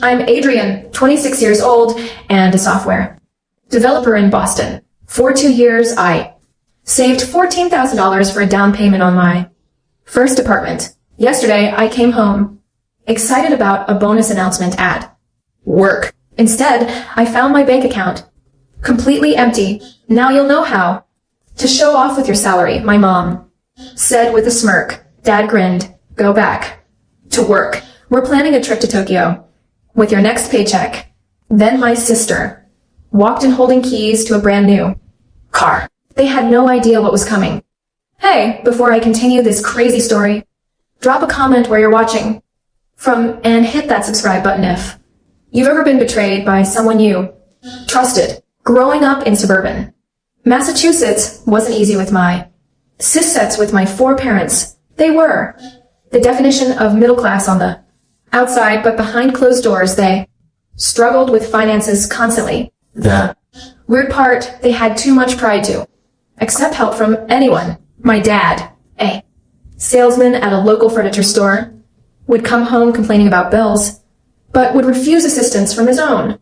I'm Adrian, 26 years old, and a software developer in Boston. For 2 years, I saved $14,000 for a down payment on my first apartment. Yesterday, I came home, excited about a bonus announcement at work. Instead, I found my bank account completely empty. Now you'll know how to show off with your salary, my mom said with a smirk. Dad grinned. Go back to work. We're planning a trip to Tokyo with your next paycheck. Then my sister walked in holding keys to a brand new car. They had no idea what was coming. Hey, before I continue this crazy story, drop a comment where you're watching from and hit that subscribe button if you've ever been betrayed by someone you trusted. Growing up in suburban Massachusetts wasn't easy with my cis-sets with my 4 parents. They were the definition of middle class on the outside, but behind closed doors they struggled with finances constantly. The weird part, they had too much pride to accept help from anyone. My dad, a salesman at a local furniture store, would come home complaining about bills, but would refuse assistance from his own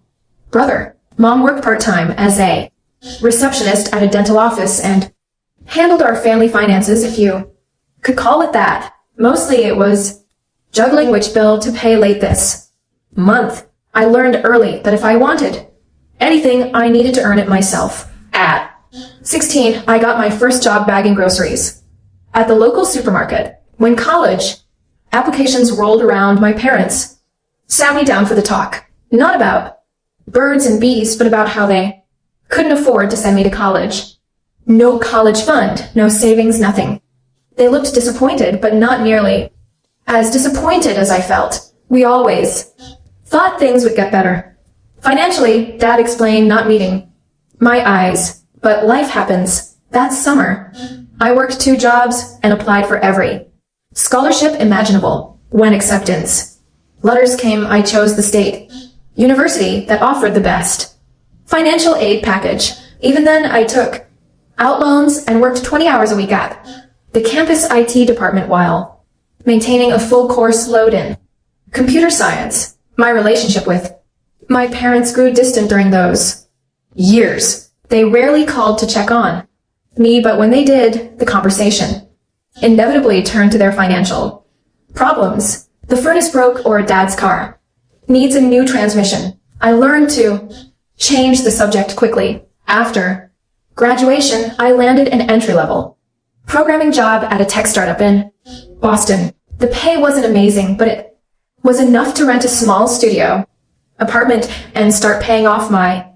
brother. Mom worked part-time as a receptionist at a dental office and handled our family finances, if you could call it that. Mostly it was juggling which bill to pay late this month. I learned early that if I wanted anything, I needed to earn it myself. At 16, I got my first job bagging groceries at the local supermarket. When college applications rolled around, my parents sat me down for the talk. Not about birds and bees, but about how they couldn't afford to send me to college. No college fund, no savings, nothing. They looked disappointed, but not nearly as disappointed as I felt. We always thought things would get better. Financially, Dad explained, not meeting my eyes. But life happens. That summer, I worked 2 jobs and applied for every scholarship imaginable. When acceptance letters came, I chose the state university that offered the best financial aid package. Even then, I took out loans and worked 20 hours a week at the campus IT department while maintaining a full course load in computer science. My relationship with my parents grew distant during those years. They rarely called to check on me, but when they did, the conversation inevitably turned to their financial problems. The furnace broke or Dad's car needs a new transmission. I learned to change the subject quickly. After graduation, I landed an entry-level programming job at a tech startup in Boston. The pay wasn't amazing, but it was enough to rent a small studio apartment and start paying off my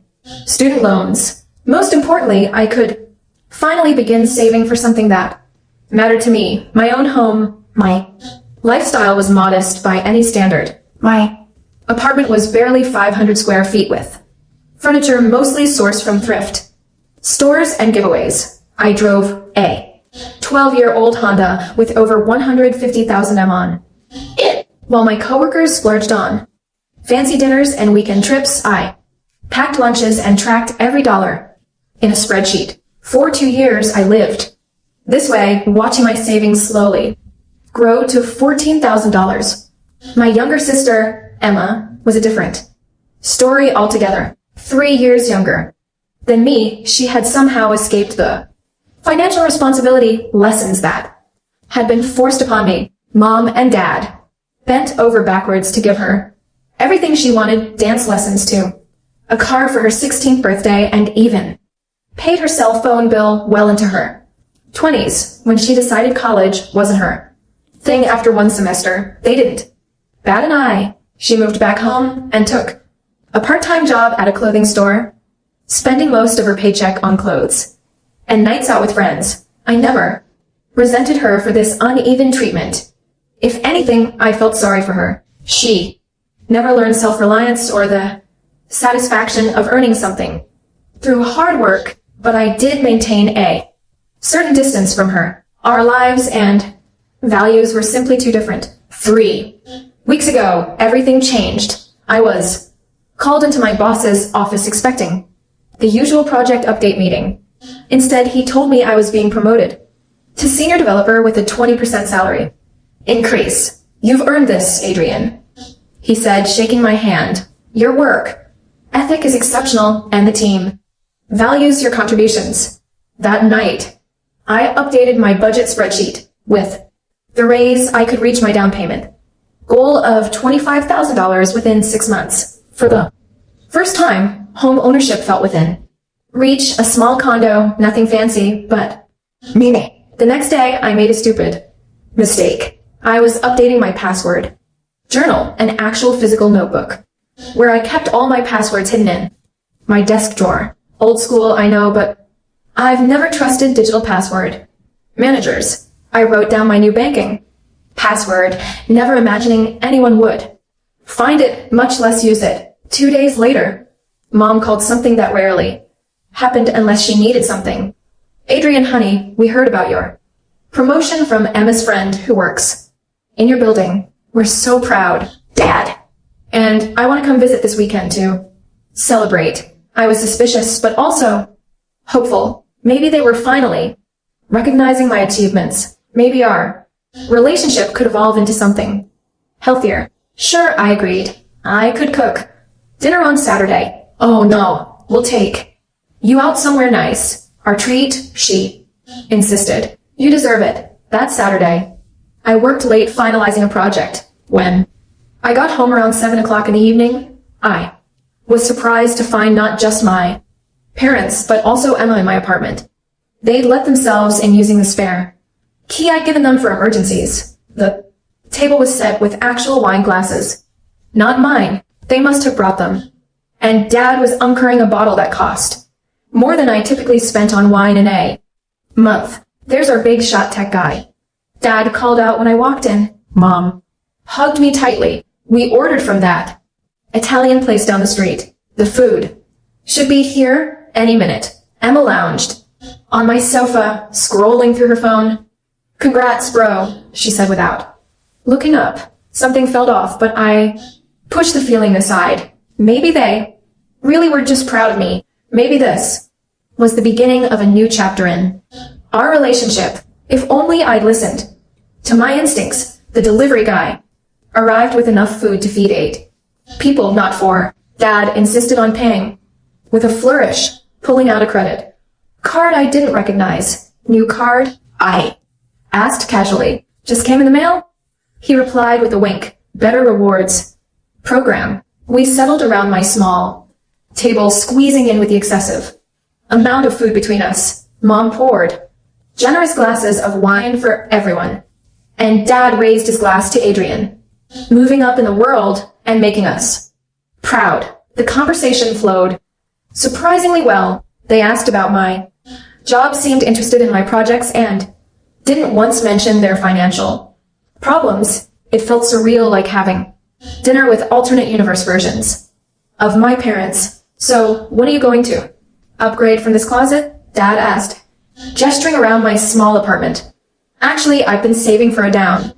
student loans. Most importantly, I could finally begin saving for something that mattered to me. My own home. My lifestyle was modest by any standard. My apartment was barely 500 square feet with furniture mostly sourced from thrift stores and giveaways. I drove a 12-year-old Honda with over 150,000 M on it, while my coworkers splurged on fancy dinners and weekend trips. I packed lunches and tracked every dollar in a spreadsheet. For 2 years, I lived this way, watching my savings slowly grow to $14,000. My younger sister, Emma, was a different story altogether. 3 years younger than me, she had somehow escaped the financial responsibility lessons that had been forced upon me. Mom and Dad bent over backwards to give her everything she wanted, dance lessons too, a car for her 16th birthday, and even paid her cell phone bill well into her 20s. When she decided college wasn't her thing after 1 semester, they didn't bat an eye. She moved back home and took a part-time job at a clothing store, spending most of her paycheck on clothes and nights out with friends. I never resented her for this uneven treatment. If anything, I felt sorry for her. She never learned self-reliance or the satisfaction of earning something through hard work, but I did maintain a certain distance from her. Our lives and values were simply too different. 3 weeks ago, everything changed. I was called into my boss's office expecting the usual project update meeting. Instead, he told me I was being promoted to senior developer with a 20% salary increase. You've earned this, Adrian, he he said, shaking my hand. Your work ethic is exceptional, and the team values your contributions. That night, I updated my budget spreadsheet with the raise I could reach my down payment. Goal of $25,000 within 6 months. For the first time, home ownership felt within reach. A small condo, nothing fancy, but meaning. The next day, I made a stupid mistake. I was updating my password journal, an actual physical notebook, where I kept all my passwords hidden in my desk drawer. Old school, I know, but I've never trusted digital password managers. I wrote down my new banking password, never imagining anyone would find it, much less use it. 2 days later, Mom called something that rarely happened unless she needed something. Adrian, honey, we heard about your promotion from Emma's friend who works in your building. We're so proud, Dad. And I want to come visit this weekend to celebrate. I was suspicious, but also hopeful. Maybe they were finally recognizing my achievements. Maybe our relationship could evolve into something healthier. Sure, I agreed. I could cook dinner on Saturday. Oh no, we'll take you out somewhere nice. Our treat, she insisted. You deserve it. That Saturday, I worked late finalizing a project. When I got home around 7 o'clock in the evening, I was surprised to find not just my parents, but also Emma in my apartment. They'd let themselves in using the spare key I'd given them for emergencies. The table was set with actual wine glasses. Not mine. They must have brought them. And Dad was uncurring a bottle that cost more than I typically spent on wine in a month. There's our big shot tech guy. Dad called out when I walked in. Mom hugged me tightly. We ordered from that Italian place down the street. The food should be here any minute. Emma lounged on my sofa, scrolling through her phone. Congrats, bro, she said without looking up. Something felt off, but I pushed the feeling aside. Maybe they really were just proud of me. Maybe this was the beginning of a new chapter in our relationship. If only I'd listened to my instincts. The delivery guy arrived with enough food to feed 8 people, not 4. Dad insisted on paying with a flourish, pulling out a credit card I didn't recognize. New card? I asked casually. Just came in the mail? He replied with a wink. Better rewards program. We settled around my small table, squeezing in with the excessive amount of food between us. Mom poured generous glasses of wine for everyone, and Dad raised his glass to Adrian, moving up in the world and making us proud. The conversation flowed surprisingly well. They asked about my job, seemed interested in my projects, and didn't once mention their financial problems. It felt surreal, like having dinner with alternate universe versions of my parents. So, when are you going to upgrade from this closet? Dad asked, gesturing around my small apartment. Actually, I've been saving for a down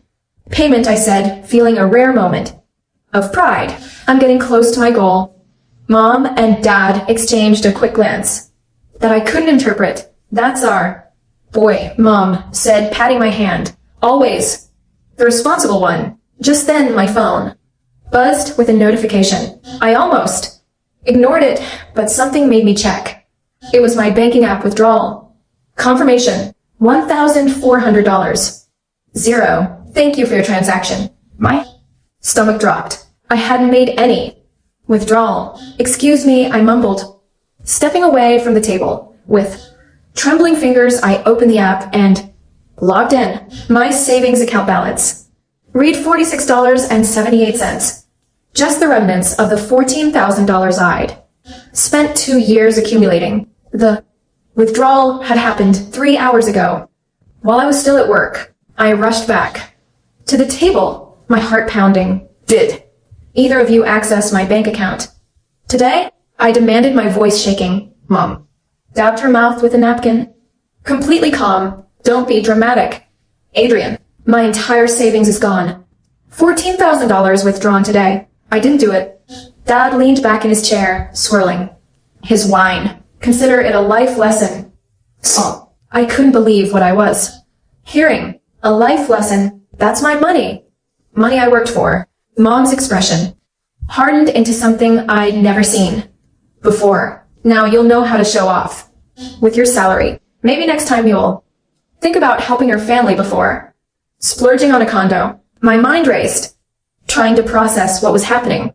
payment, I said, feeling a rare moment of pride. I'm getting close to my goal. Mom and Dad exchanged a quick glance that I couldn't interpret. That's our boy, Mom said, patting my hand. Always the responsible one. Just then, my phone buzzed with a notification. I almost ignored it, but something made me check. It was my banking app withdrawal confirmation. $1,400. 0. Thank you for your transaction. My stomach dropped. I hadn't made any withdrawal. Excuse me, I mumbled, stepping away from the table. With trembling fingers, I opened the app and logged in. My savings account balance read $46.78. Just the remnants of the $14,000 I'd spent 2 years accumulating. The withdrawal had happened 3 hours ago. While I was still at work, I rushed back to the table, my heart pounding. Did either of you access my bank account today? I demanded, my voice shaking. Mom dabbed her mouth with a napkin, completely calm. Don't be dramatic, Adrian. My entire savings is gone. $14,000 withdrawn today. I didn't do it. Dad leaned back in his chair, swirling his wine. Consider it a life lesson. So, I couldn't believe what I was hearing. A life lesson? That's my money. Money I worked for. Mom's expression hardened into something I'd never seen before. Now you'll know how to show off. With your salary. Maybe next time you'll think about helping your family before splurging on a condo. My mind raced, trying to process what was happening.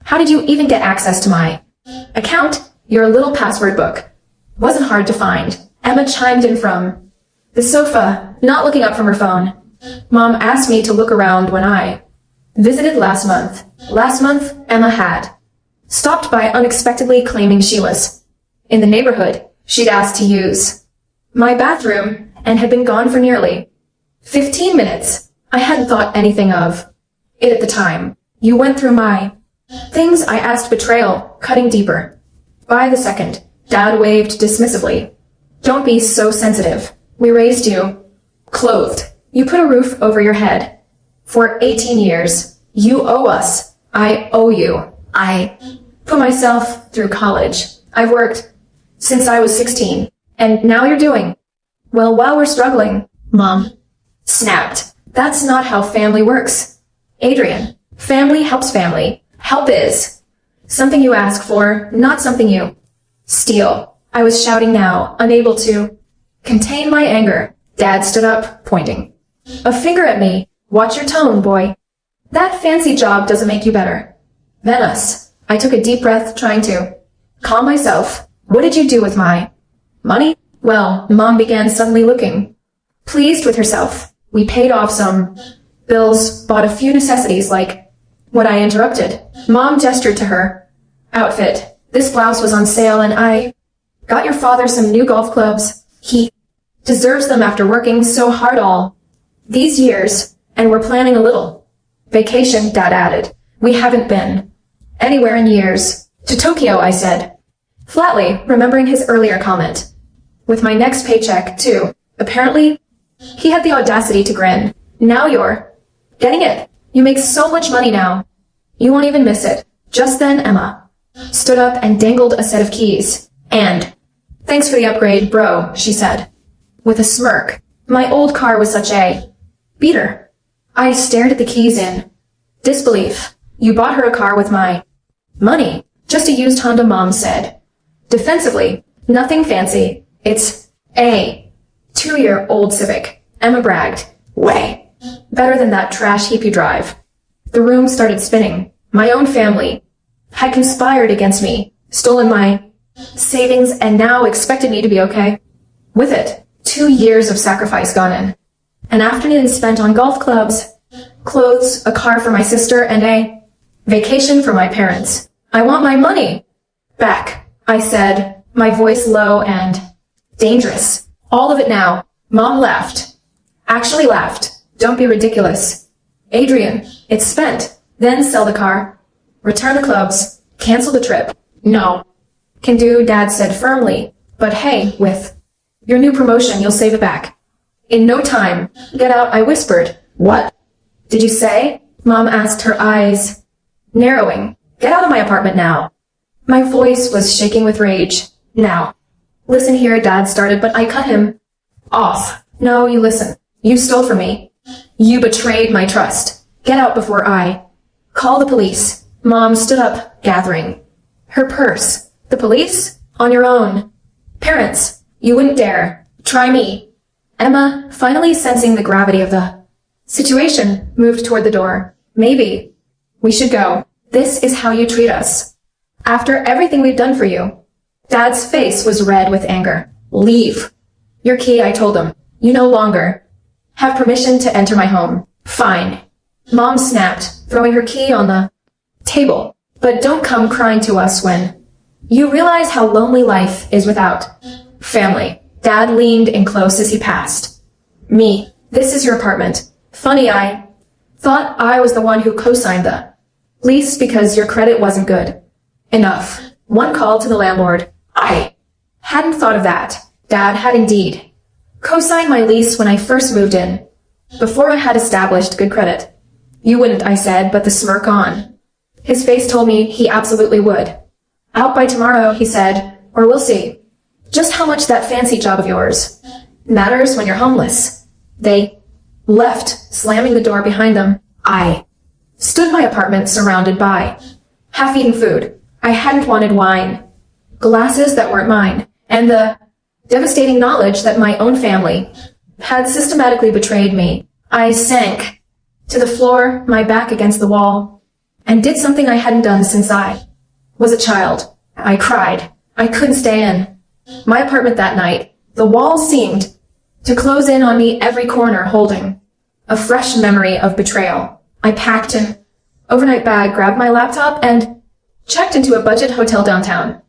How did you even get access to my account? Your little password book. Wasn't hard to find. Emma chimed in from the sofa, not looking up from her phone. Mom asked me to look around when I visited last month. Last month, Emma had stopped by unexpectedly claiming she was in the neighborhood she'd asked to use my bathroom and had been gone for nearly 15 minutes. I hadn't thought anything of it at the time. You went through my things, I asked, betrayal, cutting deeper. By the second, Dad waved dismissively. Don't be so sensitive. We raised you, clothed. You put a roof over your head. For 18 years. You owe us. I owe you. I put myself through college. I've worked since I was 16. And now you're doing well while we're struggling. Mom snapped. That's not how family works. Adrian, family helps family. Help is something you ask for, not something you steal. I was shouting now, unable to contain my anger. Dad stood up, pointing a finger at me. Watch your tone, boy. That fancy job doesn't make you better than us. I took a deep breath, trying to calm myself. What did you do with my money? Well, Mom began suddenly looking pleased with herself. We paid off some bills, bought a few necessities like what I interrupted. Mom gestured to her outfit. This blouse was on sale and I got your father some new golf clubs. He deserves them after working so hard all these years, and we're planning a little vacation, Dad added. We haven't been anywhere in years. To Tokyo, I said, flatly, remembering his earlier comment. With my next paycheck, too. Apparently, he had the audacity to grin. Now you're getting it. You make so much money now. You won't even miss it. Just then, Emma stood up and dangled a set of keys. And thanks for the upgrade, bro, she said, with a smirk. My old car was such a beater. I stared at the keys in disbelief. You bought her a car with my money. Just a used Honda, Mom said. Defensively, nothing fancy. It's a 2-year-old Civic. Emma bragged. Way better than that trash heap you drive. The room started spinning. My own family had conspired against me, stolen my savings, and now expected me to be okay with it. 2 years of sacrifice gone in. An afternoon spent on golf clubs, clothes, a car for my sister, and a vacation for my parents. I want my money back, I said, my voice low and dangerous. All of it now. Mom laughed. Actually laughed. Don't be ridiculous. Adrian, it's spent. Then sell the car. Return the clubs. Cancel the trip. No. Can do, Dad said firmly. But hey, with your new promotion, you'll save it back. In no time. Get out, I whispered. What did you say? Mom asked, her eyes narrowing. Get out of my apartment now. My voice was shaking with rage. Now. Listen here, Dad started, but I cut him off. No, you listen. You stole from me. You betrayed my trust. Get out before I call the police. Mom stood up, gathering her purse. The police? On your own. Parents, you wouldn't dare. Try me. Emma, finally sensing the gravity of the situation, moved toward the door. Maybe we should go. This is how you treat us. After everything we've done for you. Dad's face was red with anger. Leave. Your key, I told him. You no longer have permission to enter my home. Fine. Mom snapped, throwing her key on the table. But don't come crying to us when you realize how lonely life is without family. Dad leaned in close as he passed me. This is your apartment. Funny, I thought I was the one who co-signed the lease because your credit wasn't good enough. One call to the landlord. I hadn't thought of that. Dad had indeed co-signed my lease when I first moved in, before I had established good credit. You wouldn't, I said, but the smirk on his face told me he absolutely would. Out by tomorrow, he said, or we'll see just how much that fancy job of yours matters when you're homeless. They left, slamming the door behind them. I stood in my apartment surrounded by half-eaten food. I hadn't wanted wine, glasses that weren't mine, and the devastating knowledge that my own family had systematically betrayed me. I sank to the floor, my back against the wall, and did something I hadn't done since I was a child. I cried. I couldn't stay in my apartment that night. The walls seemed to close in on me every corner, holding a fresh memory of betrayal. I packed an overnight bag, grabbed my laptop, and checked into a budget hotel downtown.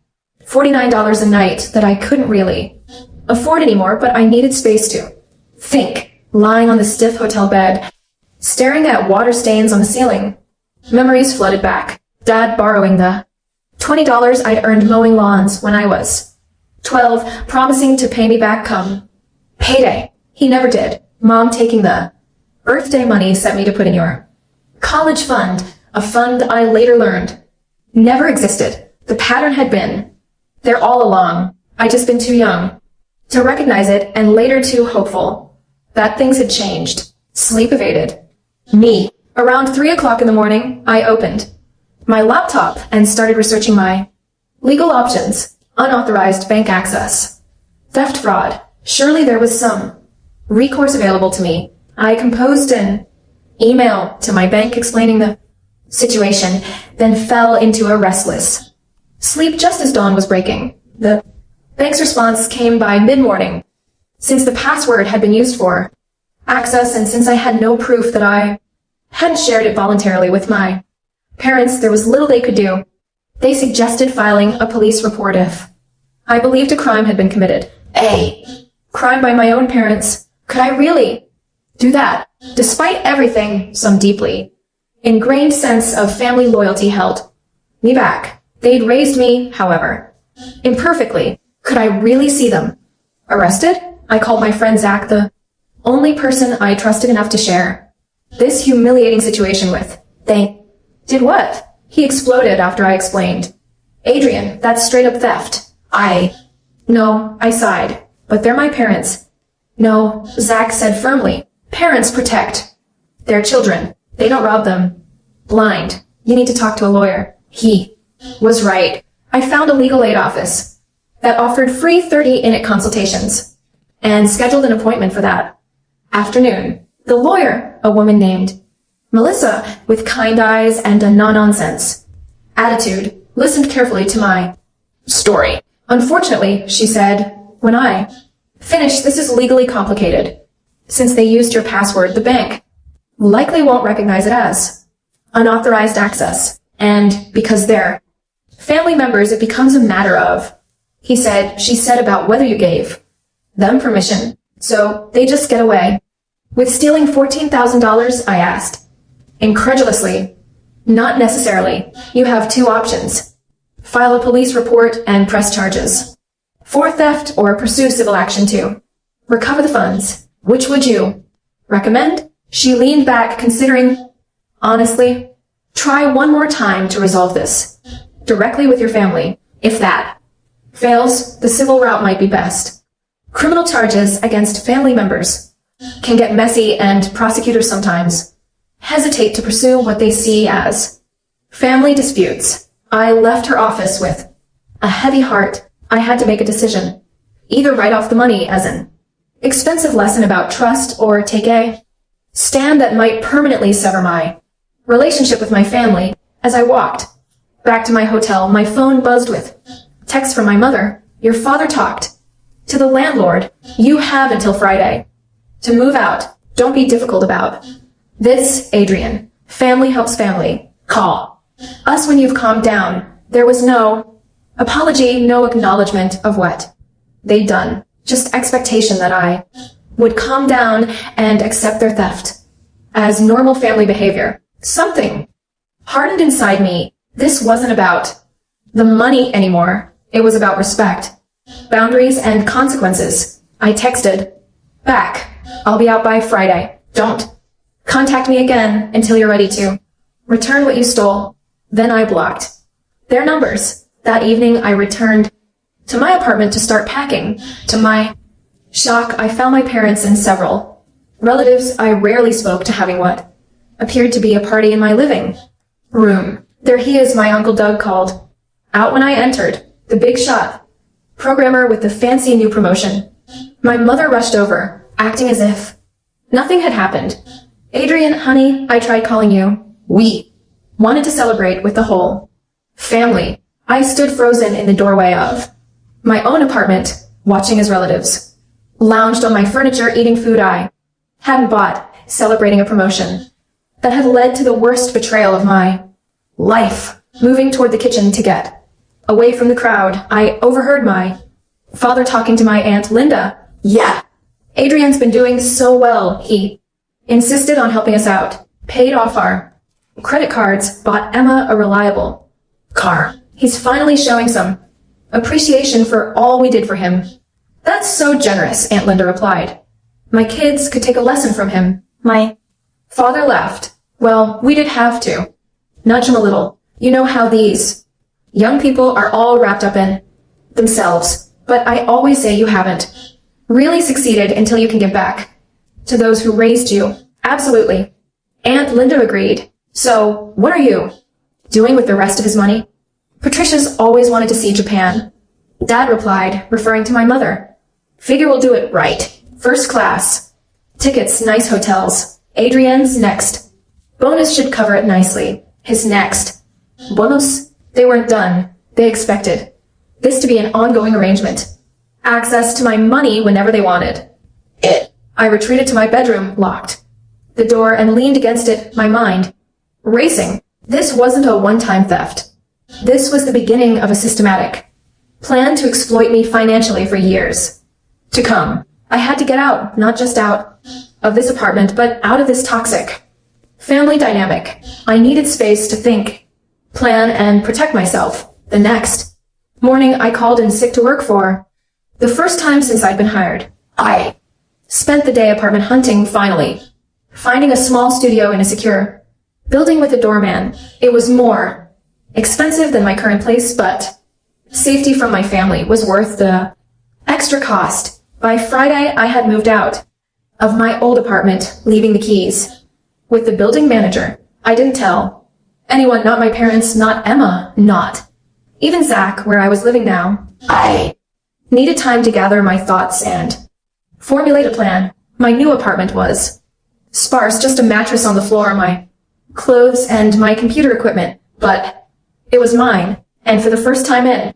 $49 a night that I couldn't really afford anymore, but I needed space to think. Lying on the stiff hotel bed, staring at water stains on the ceiling, memories flooded back. Dad borrowing the $20 I'd earned mowing lawns when I was 12, promising to pay me back come payday. He never did. Mom taking the birthday money sent me to put in your college fund, a fund I later learned never existed. The pattern had been there all along. I'd just been too young to recognize it, and later too hopeful that things had changed. Sleep evaded me. Around 3 o'clock in the morning, I opened my laptop and started researching my legal options. Unauthorized bank access, theft, fraud. Surely there was some recourse available to me. I composed an email to my bank explaining the situation, then fell into a restless sleep just as dawn was breaking. The bank's response came by mid-morning. Since the password had been used for access, and since I had no proof that I hadn't shared it voluntarily with my parents, there was little they could do. They suggested filing a police report if I believed a crime had been committed. A crime by my own parents. Could I really do that? Despite everything, some deeply ingrained sense of family loyalty held me back. They'd raised me, however, imperfectly. Could I really see them arrested? I called my friend Zach, the only person I trusted enough to share this humiliating situation with. They did what? He exploded after I explained. Adrian, that's straight up theft. No, I sighed. But they're my parents. No, Zach said firmly. Parents protect their children. They don't rob them. Blind. You need to talk to a lawyer. He was right. I found a legal aid office that offered free 30-minute consultations and scheduled an appointment for that afternoon. The lawyer, a woman named Melissa, with kind eyes and a no-nonsense attitude, listened carefully to my story. Unfortunately, she said, when I finished, this is legally complicated. Since they used your password, the bank likely won't recognize it as unauthorized access. And because they're family members, it becomes a matter of, she said about whether you gave them permission. So they just get away with stealing $14,000, I asked, incredulously. Not necessarily. You have two options. File a police report and press charges for theft, or pursue civil action to recover the funds. Which would you recommend? She leaned back, considering. Honestly, try one more time to resolve this directly with your family. If that fails, the civil route might be best. Criminal charges against family members can get messy, and prosecutors sometimes hesitate to pursue what they see as family disputes. I left her office with a heavy heart. I had to make a decision. Either write off the money as an expensive lesson about trust, or take a stand that might permanently sever my relationship with my family. As I walked back to my hotel, my phone buzzed with texts from my mother. Your father talked to the landlord. You have until Friday to move out. Don't be difficult about this, Adrian. Family helps family. Call us when you've calmed down. There was no apology, no acknowledgement of what they'd done. Just expectation that I would calm down and accept their theft as normal family behavior. Something hardened inside me. This wasn't about the money anymore. It was about respect, boundaries, and consequences. I texted back, I'll be out by Friday. Don't contact me again until you're ready to return what you stole. Then I blocked their numbers. That evening, I returned to my apartment to start packing. To my shock, I found my parents and several relatives I rarely spoke to having what appeared to be a party in my living room. There he is, my Uncle Doug called. Out when I entered, the big shot. Programmer with the fancy new promotion. My mother rushed over, acting as if nothing had happened. Adrian, honey, I tried calling you. We wanted to celebrate with the whole family. I stood frozen in the doorway of my own apartment, watching his relatives. Lounged on my furniture, eating food I hadn't bought, celebrating a promotion that had led to the worst betrayal of my life. Moving toward the kitchen to get away from the crowd, I overheard my father talking to my Aunt Linda. Yeah, Adrian's been doing so well. He insisted on helping us out, paid off our credit cards, bought Emma a reliable car. He's finally showing some appreciation for all we did for him. That's so generous, Aunt Linda replied. My kids could take a lesson from him. My father laughed. Well, we did have to. Nudge him a little. You know how these young people are all wrapped up in themselves. But I always say you haven't really succeeded until you can give back to those who raised you. Absolutely. Aunt Linda agreed. So, what are you doing with the rest of his money? Patricia's always wanted to see Japan. Dad replied, referring to my mother. Figure we'll do it right. First class. Tickets, nice hotels. Adrian's next. Bonus should cover it nicely. His next. Bonus? They weren't done. They expected this to be an ongoing arrangement. Access to my money whenever they wanted it. I retreated to my bedroom, locked the door, and leaned against it, my mind racing. This wasn't a one-time theft. This was the beginning of a systematic plan to exploit me financially for years to come. I had to get out, not just out of this apartment, but out of this toxic family dynamic. I needed space to think, plan, and protect myself. The next morning, I called in sick to work for the first time since I'd been hired. I spent the day apartment hunting, finally finding a small studio in a secure building with a doorman. It was more expensive than my current place, but safety from my family was worth the extra cost. By Friday, I had moved out of my old apartment, leaving the keys with the building manager. I didn't tell anyone, not my parents, not Emma, not even Zach, where I was living now. I needed time to gather my thoughts and formulate a plan. My new apartment was sparse, just a mattress on the floor, my clothes, and my computer equipment, but it was mine, and for the first time in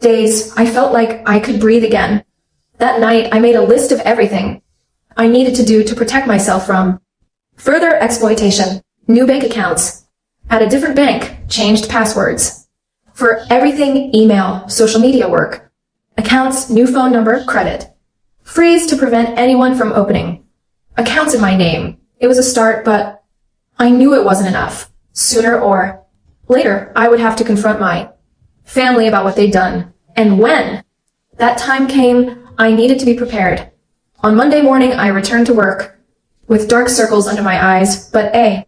days, I felt like I could breathe again. That night, I made a list of everything I needed to do to protect myself from further exploitation. New bank accounts at a different bank, changed passwords for everything, email, social media work, accounts, new phone number, credit, freeze to prevent anyone from opening accounts in my name. It was a start, but I knew it wasn't enough. Sooner or later, I would have to confront my family about what they'd done. And when that time came, I needed to be prepared. On Monday morning, I returned to work with dark circles under my eyes, but a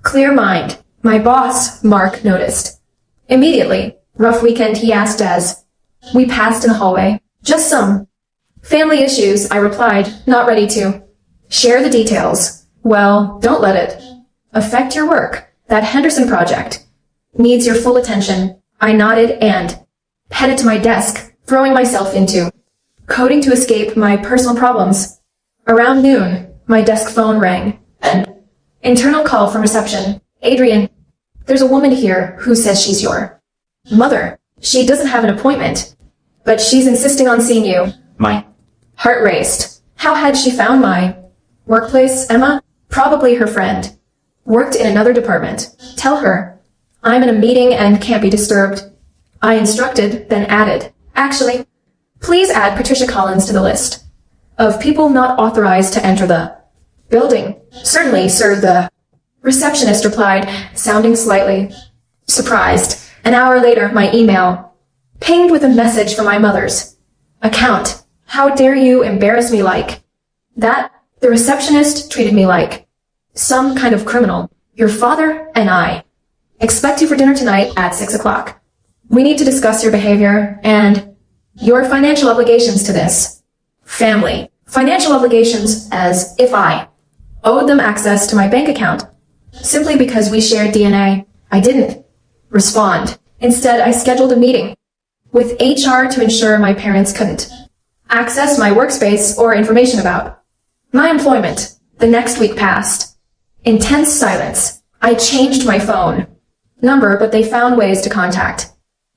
clear mind. My boss, Mark, noticed immediately. Rough weekend, he asked as we passed in the hallway. Just some family issues, I replied, not ready to share the details. Well, don't let it affect your work. That Henderson project needs your full attention. I nodded and headed to my desk, throwing myself into coding to escape my personal problems. Around noon, my desk phone rang. An internal call from reception. Adrian, there's a woman here who says she's your mother. She doesn't have an appointment, but she's insisting on seeing you. My heart raced. How had she found my workplace, Emma? Probably her friend. Worked in another department. Tell her I'm in a meeting and can't be disturbed. I instructed, then added, actually, please add Patricia Collins to the list of people not authorized to enter the building. Certainly, sir, the receptionist replied, sounding slightly surprised. An hour later, my email pinged with a message from my mother's account. How dare you embarrass me like that? The receptionist treated me like some kind of criminal. Your father and I expect you for dinner tonight at 6 o'clock. We need to discuss your behavior and your financial obligations to this family. Financial obligations as if I owed them access to my bank account. Simply because we shared DNA, I didn't respond. Instead, I scheduled a meeting with HR to ensure my parents couldn't access my workspace or information about my employment. The next week passed. Intense silence. I changed my phone number, but they found ways to contact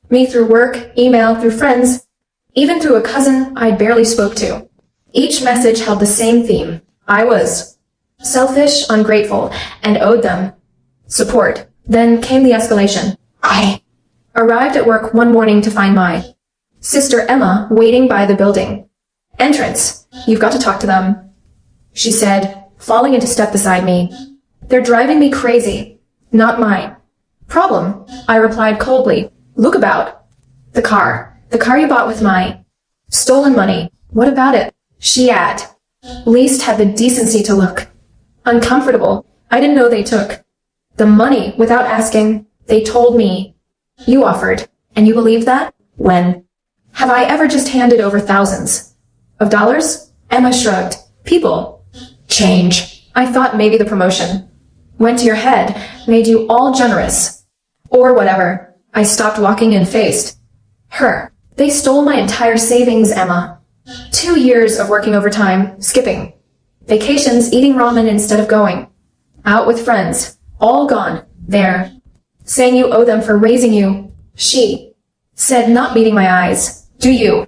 me through work, email, through friends, even through a cousin I barely spoke to. Each message held the same theme. I was selfish, ungrateful, and owed them support. Then came the escalation. I arrived at work one morning to find my sister Emma waiting by the building entrance. You've got to talk to them, she said, falling into step beside me. They're driving me crazy. Not my problem, I replied coldly. Look about. The car you bought with my stolen money. What about it? She at least had the decency to look uncomfortable. I didn't know they took the money without asking. They told me you offered, and you believe that? When have I ever just handed over thousands of dollars? Emma shrugged. People change. I thought maybe the promotion went to your head, made you all generous, or whatever. I stopped walking and faced her. They stole my entire savings, Emma. 2 years of working overtime, skipping vacations, eating ramen instead of going out with friends. All gone. There. Saying you owe them for raising you. She said, not meeting my eyes. Do you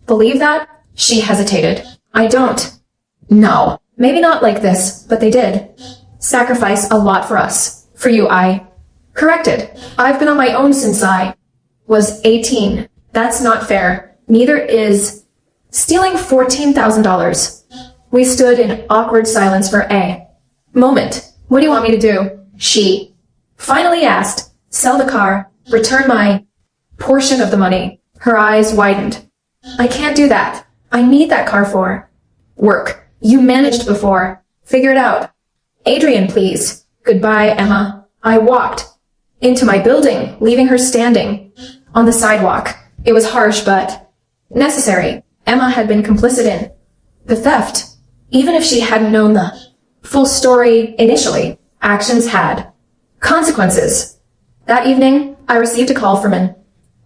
believe that? She hesitated. I don't. No. Maybe not like this, but they did sacrifice a lot for us. For you, I corrected. I've been on my own since I was 18. That's not fair. Neither is stealing $14,000. We stood in awkward silence for a moment. What do you want me to do? She finally asked. Sell the car. Return my portion of the money. Her eyes widened. I can't do that. I need that car for work. You managed before. Figure it out. Adrian, please. Goodbye, Emma. I walked into my building, leaving her standing on the sidewalk. It was harsh, but necessary. Emma had been complicit in the theft. Even if she hadn't known the full story initially, actions had consequences. That evening, I received a call from an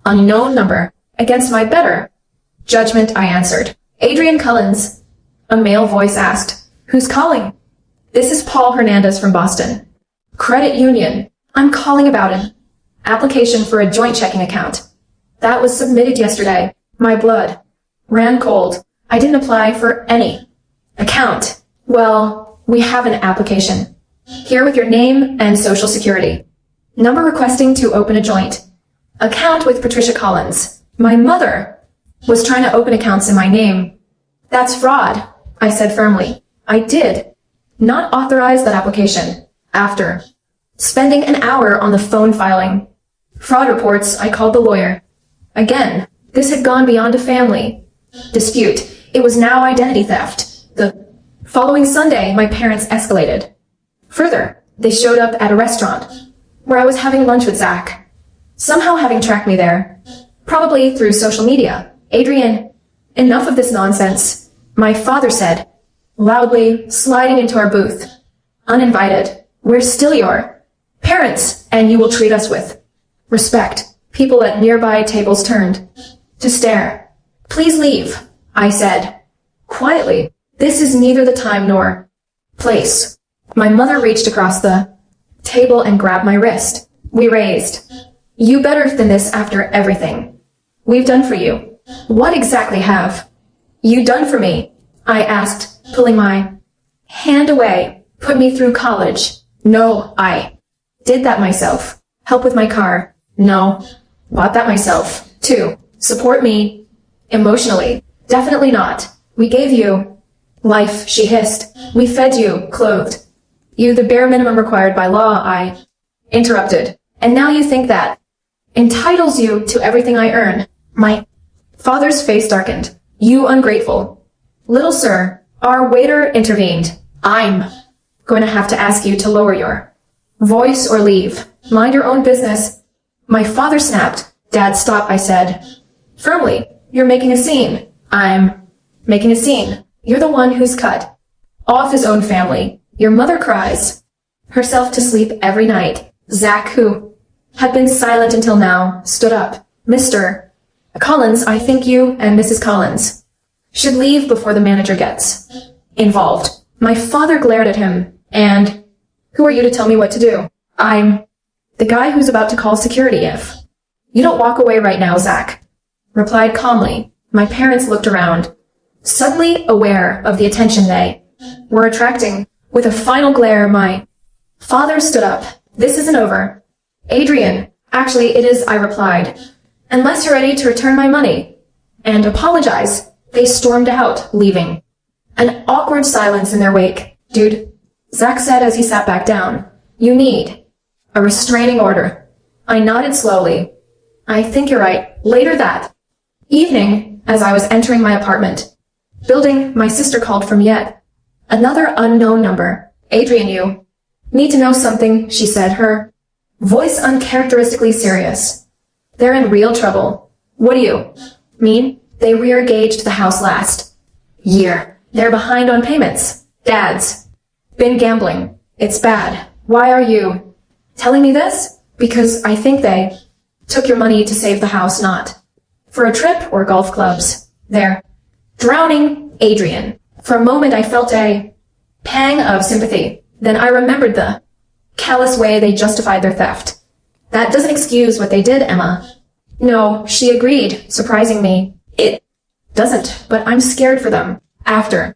unknown number. Against my better judgment, I answered. Adrian Cullens. A male voice asked, who's calling? This is Paul Hernandez from Boston Credit Union. I'm calling about an application for a joint checking account that was submitted yesterday. My blood ran cold. I didn't apply for any account. Well, we have an application here with your name and social security number requesting to open a joint account with Patricia Collins. My mother was trying to open accounts in my name. That's fraud, I said firmly. I did not authorize that application. After spending an hour on the phone filing fraud reports, I called the lawyer. Again, this had gone beyond a family dispute. It was now identity theft. The following Sunday, my parents escalated. Further, they showed up at a restaurant where I was having lunch with Zach, somehow having tracked me there, probably through social media. Adrian, enough of this nonsense, my father said, loudly, sliding into our booth. Uninvited. We're still your parents, and you will treat us with respect. People at nearby tables turned to stare. Please leave, I said quietly. This is neither the time nor place. My mother reached across the table and grabbed my wrist. We raised. You better than this after everything we've done for you. What exactly have you done for me? I asked, pulling my hand away. Put me through college. No, I did that myself. Help with my car. No, bought that myself, too. Support me emotionally. Definitely not. We gave you life, she hissed. We fed you, clothed you the bare minimum required by law, I interrupted. And now you think that entitles you to everything I earn. My father's face darkened. You ungrateful. Little sir, our waiter intervened. I'm going to have to ask you to lower your voice or leave. Mind your own business. My father snapped. Dad, stop, I said firmly. You're making a scene. I'm making a scene. You're the one who's cut off his own family. Your mother cries herself to sleep every night. Zach, who had been silent until now, stood up. Mr. Collins, I think you and Mrs. Collins should leave before the manager gets involved. My father glared at him, and who are you to tell me what to do? I'm the guy who's about to call security if you don't walk away right now, Zach replied calmly. My parents looked around, suddenly aware of the attention they were attracting. With a final glare, my father stood up. This isn't over. Adrian, actually it is, I replied. Unless you're ready to return my money and apologize. They stormed out, leaving an awkward silence in their wake. Dude, Zach said as he sat back down, you need a restraining order. I nodded slowly. I think you're right. Later that evening, as I was entering my apartment building, my sister called from yet another unknown number. Adrian, you need to know something, she said, her voice uncharacteristically serious. They're in real trouble. What do you mean? They re-engaged the house last year. They're behind on payments. Dad's been gambling. It's bad. Why are you telling me this? Because I think they took your money to save the house, not for a trip or golf clubs. They're drowning Adrian. For a moment I felt a pang of sympathy. Then I remembered the callous way they justified their theft. That doesn't excuse what they did, Emma. No, she agreed, surprising me. It doesn't, but I'm scared for them. After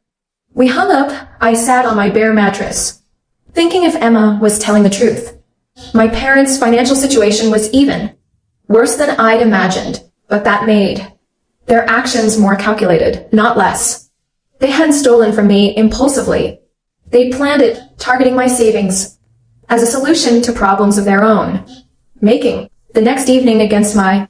we hung up, I sat on my bare mattress, thinking if Emma was telling the truth. My parents' financial situation was even worse than I'd imagined, but that made their actions more calculated, not less. They hadn't stolen from me impulsively. They'd planned it, targeting my savings as a solution to problems of their own making. The next evening, against my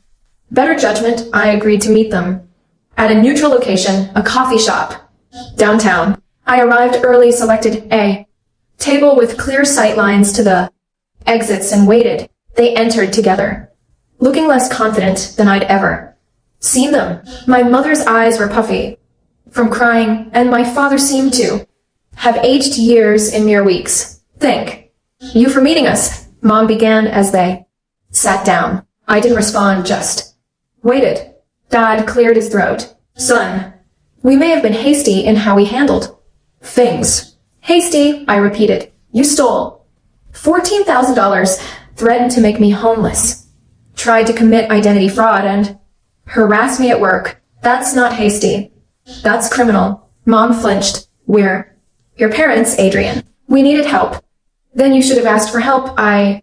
better judgment, I agreed to meet them at a neutral location, a coffee shop downtown. I arrived early, selected a table with clear sight lines to the exits, and waited. They entered together, looking less confident than I'd ever seen them. My mother's eyes were puffy from crying, and my father seemed to have aged years in mere weeks. Thank you for meeting us, Mom began as they sat down. I didn't respond, just waited. Dad cleared his throat. Son, we may have been hasty in how we handled things. Hasty, I repeated. You stole $14,000, threatened to make me homeless, tried to commit identity fraud, and harass me at work. That's not hasty. That's criminal. Mom flinched. We're your parents, Adrian. We needed help. Then you should have asked for help. I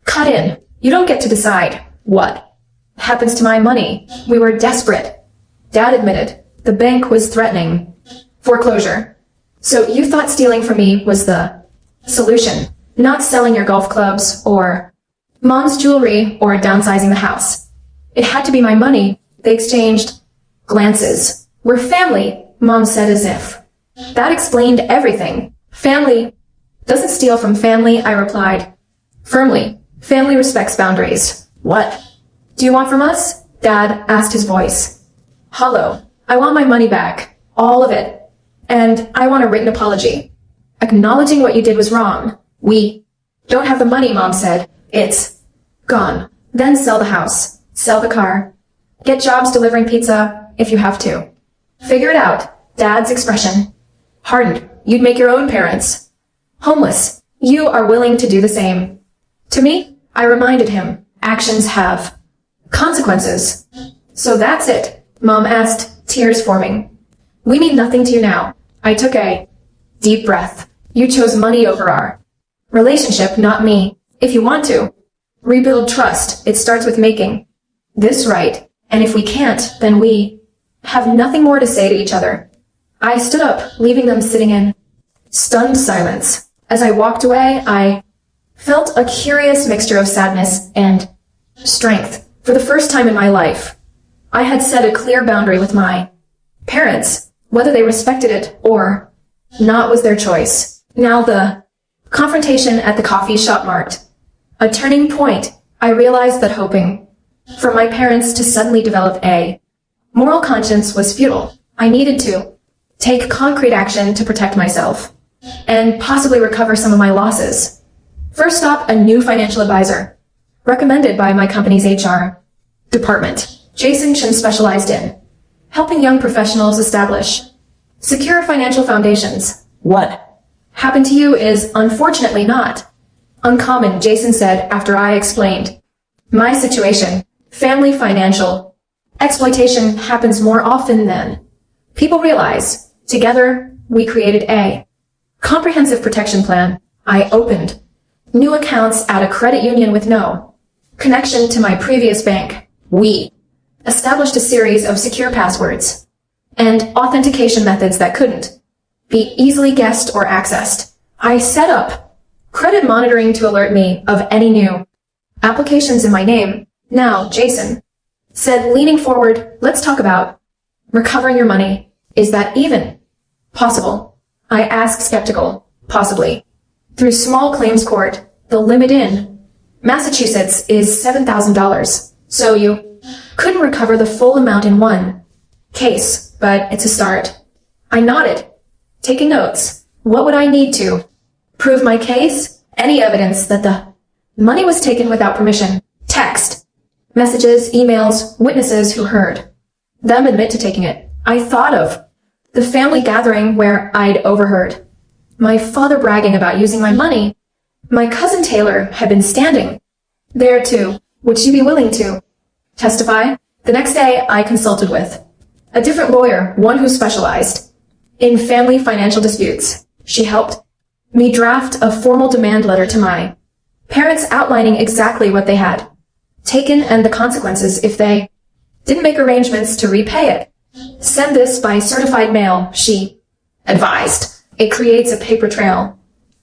cut in. You don't get to decide what happens to my money. We were desperate. Dad admitted. The bank was threatening foreclosure. So you thought stealing from me was the solution, not selling your golf clubs or Mom's jewelry or downsizing the house. It had to be my money. They exchanged glances. We're family, Mom said as if that explained everything. Family doesn't steal from family, I replied firmly. Family respects boundaries. What do you want from us? Dad asked, his voice hollow. I want my money back. All of it. And I want a written apology, acknowledging what you did was wrong. We don't have the money, Mom said. It's gone. Then sell the house. Sell the car. Get jobs delivering pizza if you have to. Figure it out. Dad's expression hardened. You'd make your own parents homeless. You are willing to do the same. To me, I reminded him, actions have consequences. So that's it, Mom asked, tears forming. We mean nothing to you now. I took a deep breath. You chose money over our relationship, not me. If you want to rebuild trust, it starts with making this right. And if we can't, then we have nothing more to say to each other. I stood up, leaving them sitting in stunned silence. As I walked away, I felt a curious mixture of sadness and strength. For the first time in my life, I had set a clear boundary with my parents. Whether they respected it or not was their choice. Now the confrontation at the coffee shop marked a turning point. I realized that hoping for my parents to suddenly develop a moral conscience was futile. I needed to take concrete action to protect myself and possibly recover some of my losses. First stop, a new financial advisor. recommended by my company's HR department. Jason Chen specialized in helping young professionals establish secure financial foundations. What Happened to you is unfortunately not uncommon, Jason said after I explained my situation. Family financial exploitation happens more often than people realize. Together, we created a comprehensive protection plan. I opened new accounts at a credit union with no connection to my previous bank. We established a series of secure passwords and authentication methods that couldn't be easily guessed or accessed. I set up credit monitoring to alert me of any new applications in my name. Now, Jason said, leaning forward, let's talk about recovering your money. Is that even possible? I asked, skeptical. Possibly. Through small claims court, the limit in Massachusetts is $7,000. So you couldn't recover the full amount in one case, but it's a start. I nodded, taking notes. What would I need to prove my case? Any evidence that the money was taken without permission. Text, messages, emails, witnesses who heard them admit to taking it. I thought of the family gathering where I'd overheard my father bragging about using my money. My cousin Taylor had been standing there too. Would she be willing to testify? The next day, I consulted with a different lawyer, one who specialized in family financial disputes. She helped me draft a formal demand letter to my parents outlining exactly what they had taken and the consequences if they didn't make arrangements to repay it. Send this by certified mail, she advised. It creates a paper trail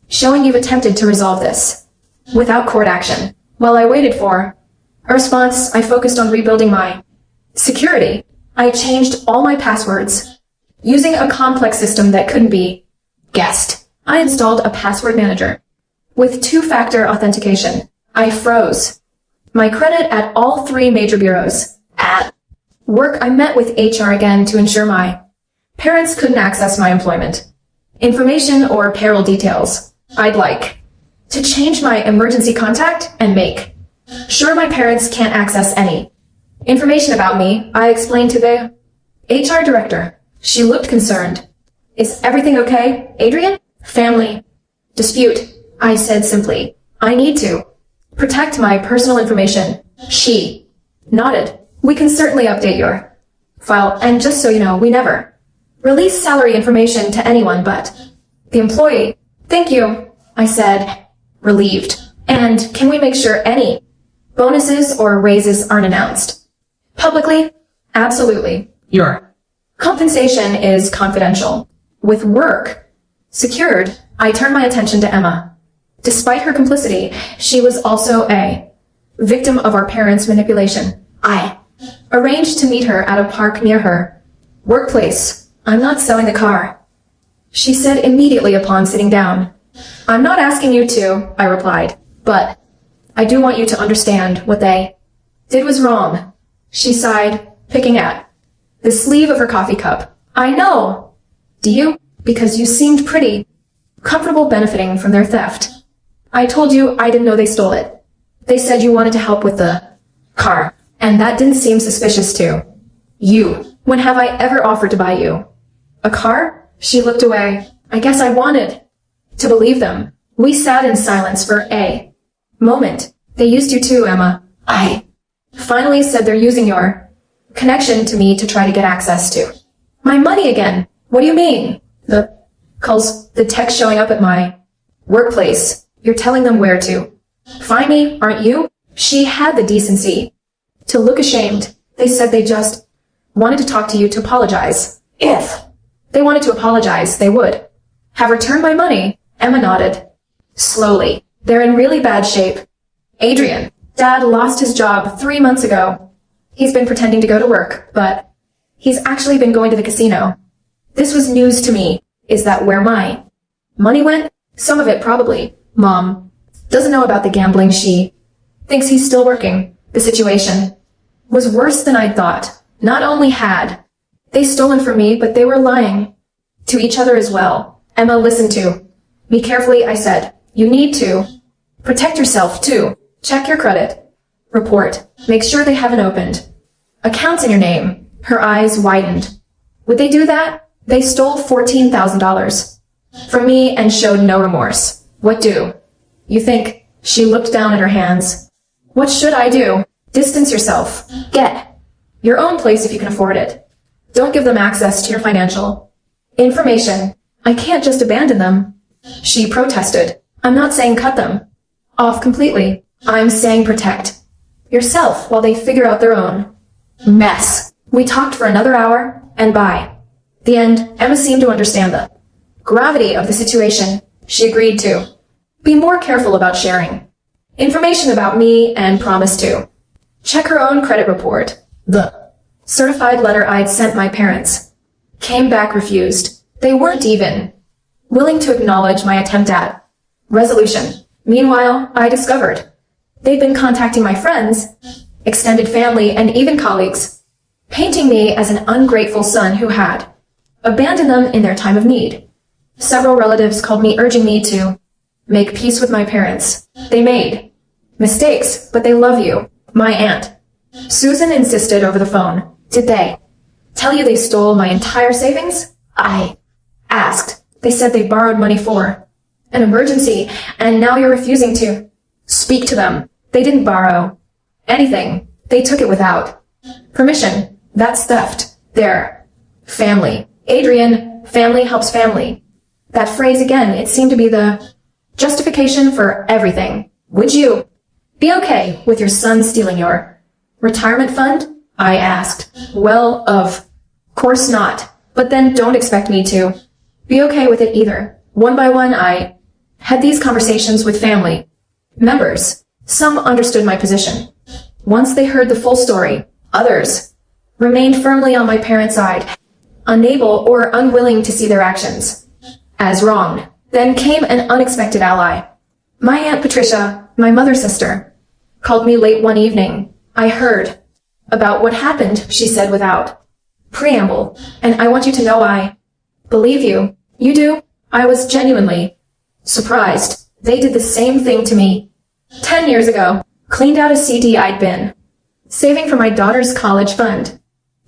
showing you've attempted to resolve this without court action. While I waited for a response, I focused on rebuilding my security. I changed all my passwords using a complex system that couldn't be guessed. I installed a password manager with two-factor authentication. I froze my credit at all three major bureaus. At work, I met with HR again to ensure my parents couldn't access my employment information or payroll details. I'd like to change my emergency contact and make sure my parents can't access any information about me. I explained to the HR director. She looked concerned. Is everything okay, Adrian? Family dispute, I said simply. I need to protect my personal information. She nodded. We can certainly update your file, and just so you know, we never release salary information to anyone but the employee. Thank you, I said, relieved. And can we make sure any bonuses or raises aren't announced publicly? Absolutely. your Compensation is confidential. With work secured, I turned my attention to Emma. Despite her complicity, she was also a victim of our parents' manipulation. I arranged to meet her at a park near her workplace. I'm not selling the car, she said immediately upon sitting down. I'm not asking you to, I replied, but I do want you to understand what they did was wrong. She sighed, picking at the sleeve of her coffee cup. I know. Do you? Because you seemed pretty comfortable benefiting from their theft. I told you I didn't know they stole it. They said you wanted to help with the car, and that didn't seem suspicious to you. When have I ever offered to buy you a car? She looked away. I guess I wanted to believe them. We sat in silence for a moment. They used you too, Emma. I finally said they're using your connection to me to try to get access to my money again. What do you mean? The calls, the text showing up at my workplace. You're telling them where to find me, aren't you? She had the decency to look ashamed. They said they just wanted to talk to you to apologize. If they wanted to apologize, they would have returned my money. Emma nodded. Slowly. They're in really bad shape. Adrian, Dad lost his job 3 months ago. He's been pretending to go to work, but he's actually been going to the casino. This was news to me. Is that where my money went? Some of it, probably. Mom doesn't know about the gambling. She thinks he's still working. The situation was worse than I'd thought. Not only had they stolen from me, but they were lying to each other as well. Emma listened to me carefully. I said, you need to protect yourself too. Check your credit. report. Make sure they haven't opened accounts in your name. Her eyes widened. Would they do that? They stole $14,000 from me and showed no remorse. What do you think? She looked down at her hands. What should I do? Distance yourself. Get your own place if you can afford it. Don't give them access to your financial information. I can't just abandon them. She protested. I'm not saying cut them off completely. I'm saying protect yourself while they figure out their own mess. We talked for another hour, and by the end, Emma seemed to understand the gravity of the situation. She agreed to be more careful about sharing information about me and promised to check her own credit report. The certified letter I'd sent my parents came back refused. They weren't even willing to acknowledge my attempt at resolution. Meanwhile, I discovered they'd been contacting my friends, extended family, and even colleagues, painting me as an ungrateful son who had abandoned them in their time of need. Several relatives called me urging me to make peace with my parents. They made mistakes, but they love you. My aunt Susan insisted over the phone. Did they tell you they stole my entire savings? I asked. They said they borrowed money for an emergency, and now you're refusing to speak to them. They didn't borrow anything. They took it without permission. That's theft. They're family. Adrian, family helps family. That phrase again, it seemed to be the justification for everything. Would you be okay with your son stealing your retirement fund? I asked. Well, of course not. But then don't expect me to be okay with it either. One by one, I had these conversations with family members. Some understood my position. Once they heard the full story, others remained firmly on my parents' side, unable or unwilling to see their actions as wrong. Then came an unexpected ally. My Aunt Patricia, my mother's sister, called me late one evening. I heard about what happened, she said without preamble, and I want you to know I believe you. You do? I was genuinely surprised. They did the same thing to me 10 years ago. Cleaned out a CD I'd been saving for my daughter's college fund.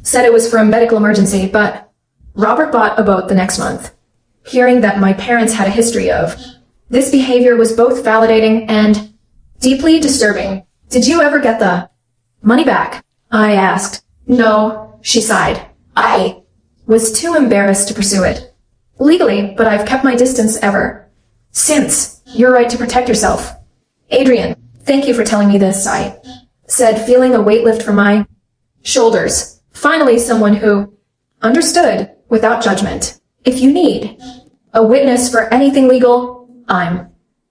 Said it was for a medical emergency, but Robert bought a boat the next month. Hearing that my parents had a history of this behavior was both validating and deeply disturbing. Did you ever get the money back? I asked. No, she sighed. I was too embarrassed to pursue it legally, but I've kept my distance ever since. Your right to protect yourself. Adrian, thank you for telling me this, I said, feeling a weight lift from my shoulders. Finally, someone who understood without judgment. If you need a witness for anything legal, I'm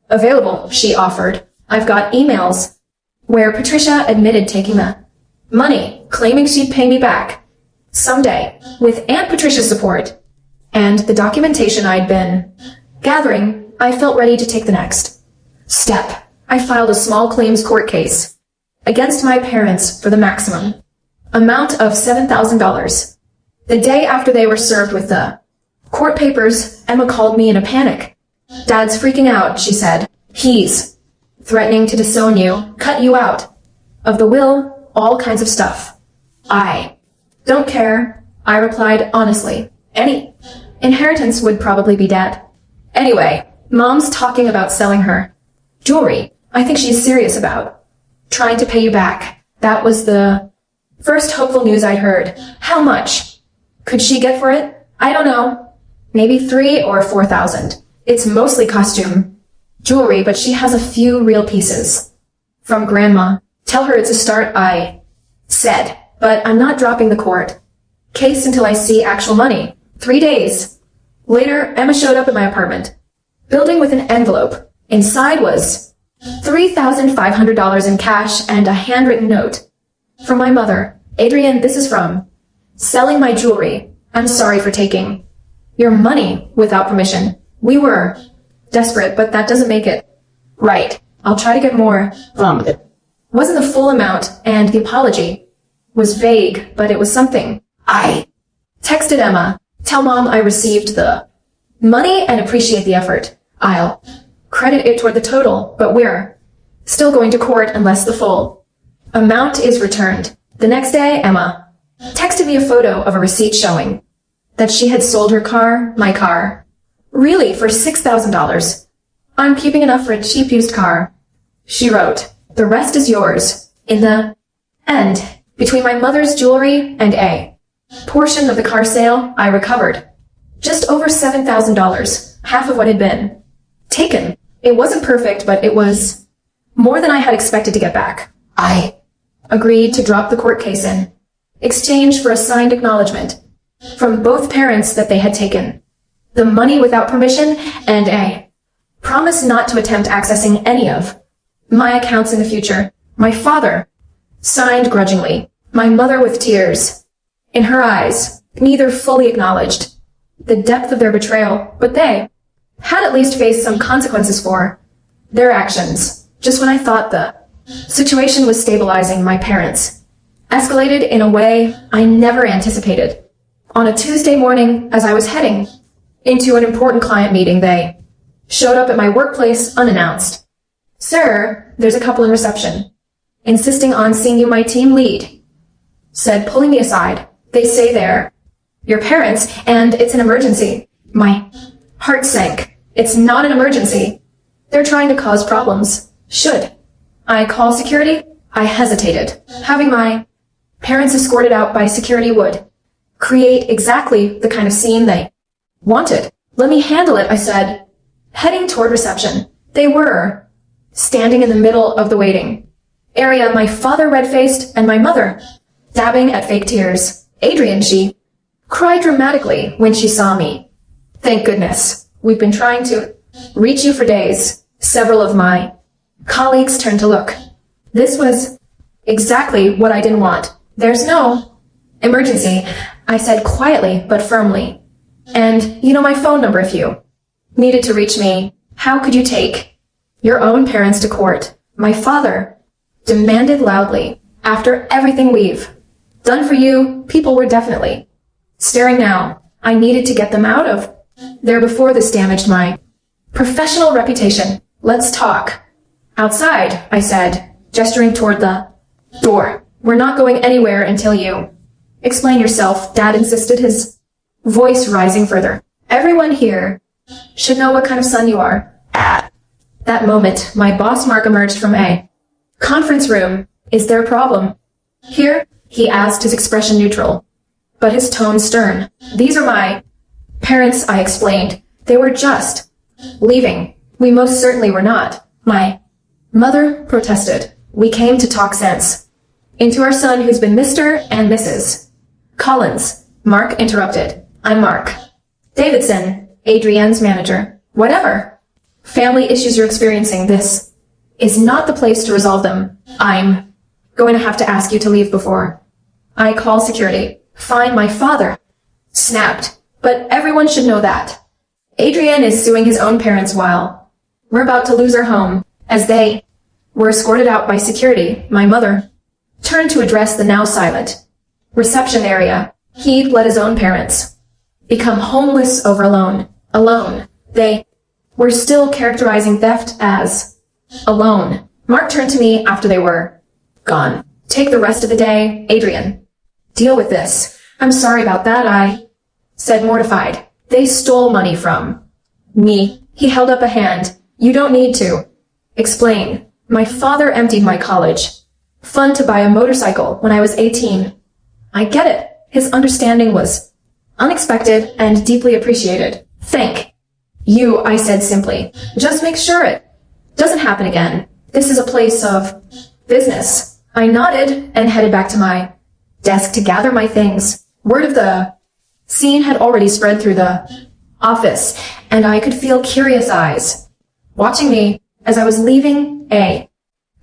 available, she offered. I've got emails where Patricia admitted taking the money, claiming she'd pay me back someday. With Aunt Patricia's support and the documentation I'd been gathering, I felt ready to take the next step. I filed a small claims court case against my parents for the maximum amount of $7,000. The day after they were served with the court papers, Emma called me in a panic. Dad's freaking out, she said. He's threatening to disown you, cut you out of the will, all kinds of stuff. I don't care, I replied honestly. Any inheritance would probably be dead. Anyway, Mom's talking about selling her jewelry. I think she's serious about trying to pay you back. That was the first hopeful news I'd heard. How much could she get for it? I don't know. Maybe 3,000 or 4,000. It's mostly costume jewelry, but she has a few real pieces from Grandma. Tell her it's a start, I said, but I'm not dropping the court case until I see actual money. 3 days later, Emma showed up at my apartment building with an envelope. Inside was $3,500 in cash and a handwritten note from my mother. Adrian, this is from selling my jewelry. I'm sorry for taking your money without permission. We were desperate, but that doesn't make it right. I'll try to get more from it. Wasn't the full amount, and the apology was vague, but it was something. I texted Emma. Tell Mom I received the money and appreciate the effort. I'll credit it toward the total, but we're still going to court unless the full Amount is returned. The next day, Emma texted me a photo of a receipt showing that she had sold her car, my car, really for $6,000. I'm keeping enough for a cheap used car. She wrote, the rest is yours. In the end, between my mother's jewelry and a portion of the car sale, I recovered just over $7,000, half of what had been taken. It wasn't perfect, but it was more than I had expected to get back. I agreed to drop the court case in exchange for a signed acknowledgement from both parents that they had taken the money without permission and a promise not to attempt accessing any of my accounts in the future. My father signed grudgingly, my mother with tears in her eyes. Neither fully acknowledged the depth of their betrayal, but they had at least faced some consequences for their actions. Just when I thought the situation was stabilizing, my parents escalated in a way I never anticipated. On a Tuesday morning, as I was heading into an important client meeting, they showed up at my workplace unannounced. Sir, there's a couple in reception, insisting on seeing you, my team lead, said, pulling me aside. They say they're your parents, and it's an emergency. My heart sank. It's not an emergency. They're trying to cause problems. Should I call security? I hesitated. Having my parents escorted out by security would create exactly the kind of scene they wanted. Let me handle it, I said, heading toward reception. They were standing in the middle of the waiting area, my father red-faced and my mother dabbing at fake tears. Adrian, she cried dramatically when she saw me. Thank goodness. We've been trying to reach you for days. Several of my colleagues turned to look. This was exactly what I didn't want. There's no emergency, I said quietly but firmly. And you know my phone number if you needed to reach me. How could you take your own parents to court? My father demanded loudly. After everything we've done for you, people were definitely staring now. I needed to get them out of there before this damaged my professional reputation. Let's talk outside, I said, gesturing toward the door. We're not going anywhere until you explain yourself, Dad insisted, his voice rising further. Everyone here should know what kind of son you are. At that moment, my boss Mark emerged from a conference room. Is there a problem here? He asked, his expression neutral, but his tone stern. These are my parents, I explained. They were just leaving. We most certainly were not. My mother protested. We came to talk sense into our son who's been Mr. and Mrs. Collins. Mark interrupted. I'm Mark Davidson, Adrienne's manager. Whatever family issues you're experiencing, this is not the place to resolve them. I'm going to have to ask you to leave before I call security. Fine, my father snapped. But everyone should know that Adrienne is suing his own parents while we're about to lose our home. As they were escorted out by security, my mother turned to address the now silent reception area. He'd let his own parents become homeless over alone. They were still characterizing theft as alone. Mark turned to me after they were gone. Take the rest of the day, Adrian. Deal with this. I'm sorry about that, I said, mortified. They stole money from me. He held up a hand. You don't need to explain. My father emptied my college fund to buy a motorcycle when I was 18. I get it. His understanding was unexpected and deeply appreciated. Thank you, I said simply. Just make sure it doesn't happen again. This is a place of business. I nodded and headed back to my desk to gather my things. Word of the scene had already spread through the office, and I could feel curious eyes watching me as I was leaving. A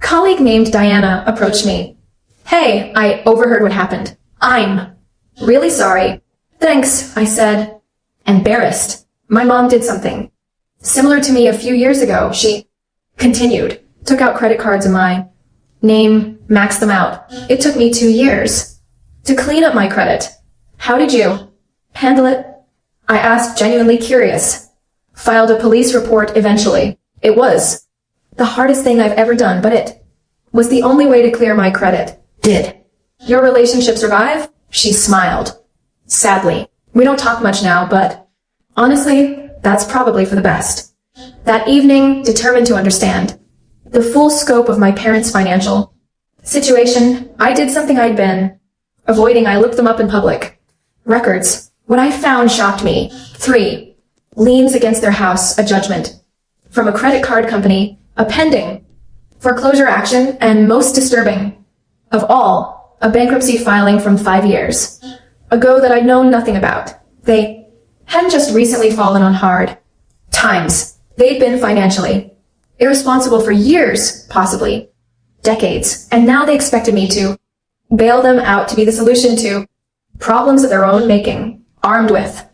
colleague named Diana approached me. Hey, I overheard what happened. I'm really sorry. Thanks, I said, embarrassed. My mom did something similar to me a few years ago. She continued, took out credit cards in my name, maxed them out. It took me 2 years to clean up my credit. How did you handle it? I asked, genuinely curious. Filed a police report eventually. It was the hardest thing I've ever done, but it was the only way to clear my credit. Did your relationship survive? She smiled. Sadly, we don't talk much now, but honestly, that's probably for the best. That evening, determined to understand the full scope of my parents' financial situation, I did something I'd been avoiding. I looked them up in public records. What I found shocked me. 3 liens against their house, a judgment from a credit card company, a pending foreclosure action, and most disturbing of all, a bankruptcy filing from 5 years ago that I'd known nothing about. They hadn't just recently fallen on hard times. They'd been financially irresponsible for years, possibly decades, and now they expected me to bail them out to be the solution to problems of their own making. Armed with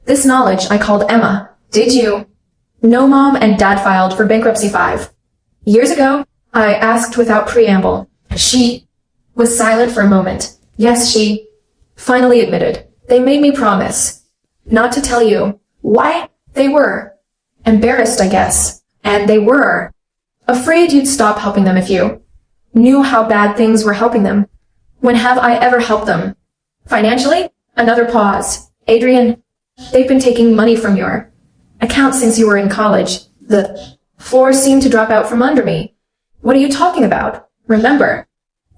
this knowledge, I called Emma. Did you know Mom and Dad filed for bankruptcy 5 years ago? I asked without preamble. She was silent for a moment. Yes, she finally admitted. They made me promise not to tell you why. They were embarrassed, I guess, and they were afraid you'd stop helping them if you knew how bad things were helping them. When have I ever helped them? Financially? Another pause. Adrian, they've been taking money from your account since you were in college. The floor seemed to drop out from under me. What are you talking about? Remember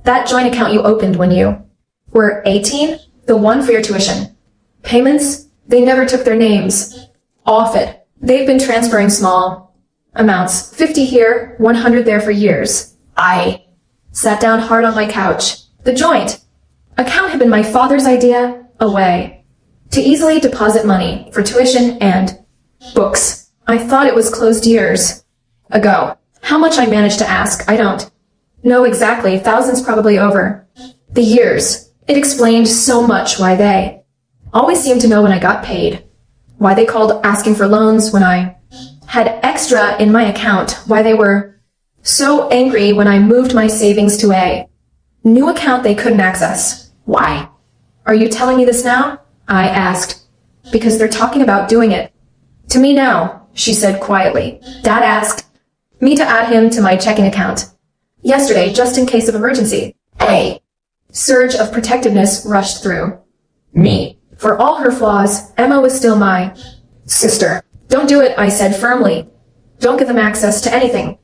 that joint account you opened when you were 18? The one for your tuition payments? They never took their names off it. They've been transferring small amounts, 50 here, 100 there for years. I sat down hard on my couch. The joint account had been my father's idea, a way to easily deposit money for tuition and books. I thought it was closed years ago. How much I managed to ask, I don't know exactly. Thousands probably over the years. It explained so much why they always seemed to know when I got paid, why they called asking for loans when I had extra in my account, why they were so angry when I moved my savings to a new account they couldn't access. Why? Are you telling me this now? I asked. Because they're talking about doing it to me now, she said quietly. Dad asked me to add him to my checking account yesterday, just in case of emergency. A surge of protectiveness rushed through me. For all her flaws, Emma was still my sister. Don't do it, I said firmly. Don't give them access to anything.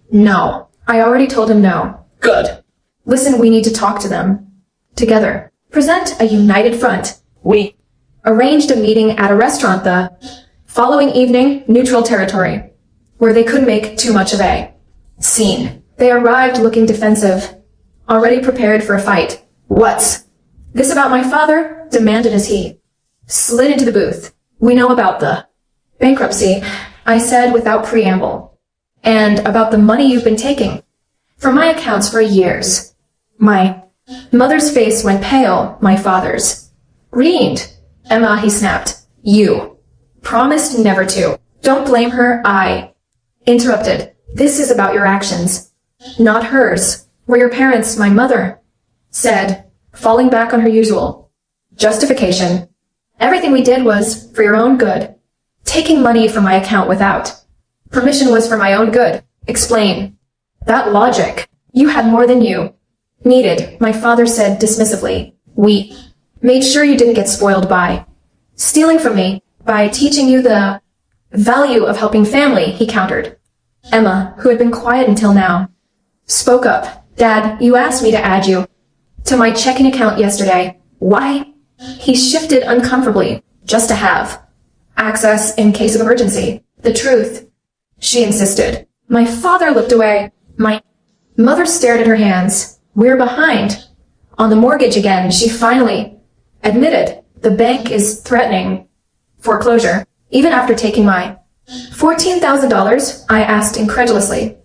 No. I already told him no. Good. Listen, we need to talk to them together. Present a united front. We arranged a meeting at a restaurant the following evening, neutral territory, where they couldn't make too much of a scene. They arrived looking defensive, already prepared for a fight. What's this about my father? Demanded as he slid into the booth. We know about the bankruptcy, I said without preamble, and about the money you've been taking from my accounts for years. My mother's face went pale, my father's greened. Emma, he snapped. You promised never to. Don't blame her, I interrupted. This is about your actions, not hers. Were your parents, my mother said, falling back on her usual justification. Everything we did was for your own good. Taking money from my account without permission was for my own good. Explain that logic. You had more than you needed, my father said dismissively. We made sure you didn't get spoiled by stealing from me, by teaching you the value of helping family, he countered. Emma, who had been quiet until now, spoke up. Dad, you asked me to add you to my checking account yesterday. Why? He shifted uncomfortably, just to have access in case of emergency. The truth, she insisted. My father looked away. My mother stared at her hands. We're behind on the mortgage again, she finally admitted. The bank is threatening foreclosure. Even after taking my $14,000, I asked incredulously.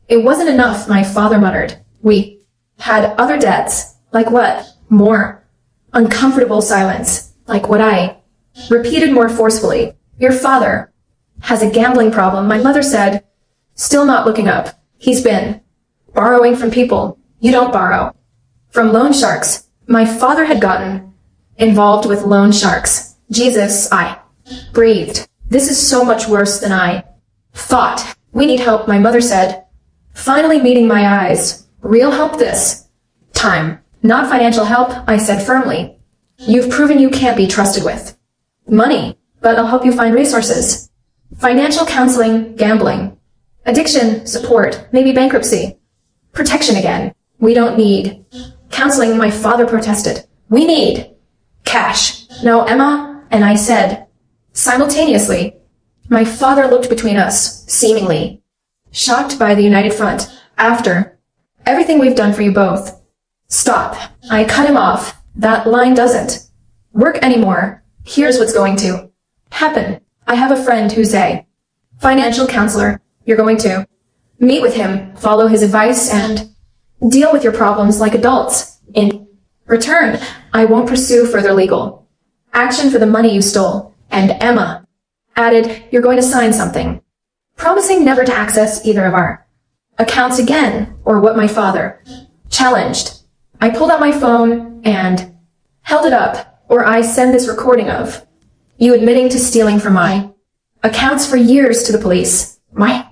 It wasn't enough, my father muttered. We had other debts. Like what? More uncomfortable silence. Like what? I repeated more forcefully. Your father has a gambling problem, my mother said, still not looking up. He's been borrowing from people. You don't borrow from loan sharks. My father had gotten involved with loan sharks. Jesus, I breathed. This is so much worse than I thought. We need help, my mother said, Finally meeting my eyes. Real help this time. Not financial help, I said firmly. You've proven you can't be trusted with money, but I'll help you find resources. Financial counseling, gambling, addiction, support, maybe bankruptcy, protection again. We don't need counseling, my father protested. We need cash. No, Emma, and I said simultaneously. My father looked between us, seemingly shocked by the united front. After everything we've done for you both. Stop. I cut him off. That line doesn't work anymore. Here's what's going to happen. I have a friend who's a financial counselor. You're going to meet with him, follow his advice, and deal with your problems like adults. In return, I won't pursue further legal action for the money you stole. And Emma added, you're going to sign something, promising never to access either of our accounts again, or what my father challenged. I pulled out my phone and held it up, or I send this recording of you admitting to stealing from my accounts for years to the police. My